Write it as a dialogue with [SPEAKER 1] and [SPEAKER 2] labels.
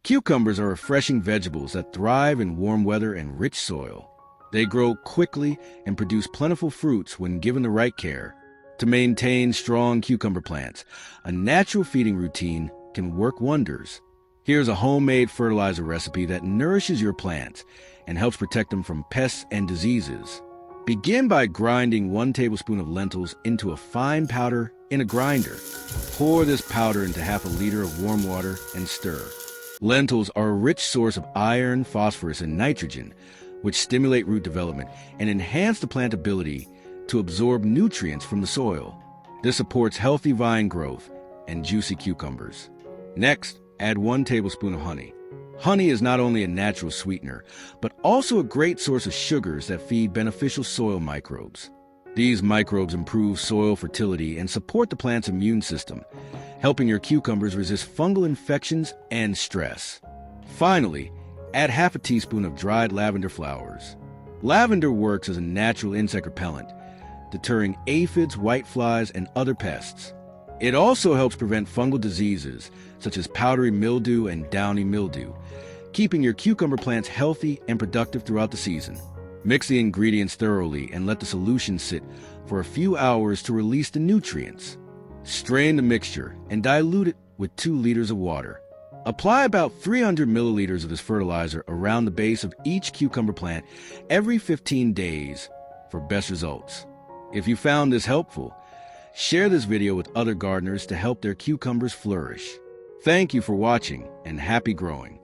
[SPEAKER 1] Cucumbers are refreshing vegetables that thrive in warm weather and rich soil. They grow quickly and produce plentiful fruits when given the right care. To maintain strong cucumber plants, a natural feeding routine can work wonders. Here's a homemade fertilizer recipe that nourishes your plants and helps protect them from pests and diseases. Begin by grinding 1 tablespoon of lentils into a fine powder in a grinder. Pour this powder into half a liter of warm water and stir. Lentils are a rich source of iron, phosphorus, and nitrogen, which stimulate root development and enhance the plant ability to absorb nutrients from the soil. This supports healthy vine growth and juicy cucumbers. Next, add 1 tablespoon of honey. Honey is not only a natural sweetener, but also a great source of sugars that feed beneficial soil microbes. These microbes improve soil fertility and support the plant's immune system, helping your cucumbers resist fungal infections and stress. Finally, add half a teaspoon of dried lavender flowers. Lavender works as a natural insect repellent, deterring aphids, whiteflies, and other pests. It also helps prevent fungal diseases such as powdery mildew and downy mildew, keeping your cucumber plants healthy and productive throughout the season. Mix the ingredients thoroughly and let the solution sit for a few hours to release the nutrients. Strain the mixture and dilute it with 2 liters of water. Apply about 300 milliliters of this fertilizer around the base of each cucumber plant every 15 days for best results. If you found this helpful, share this video with other gardeners to help their cucumbers flourish. Thank you for watching and happy growing.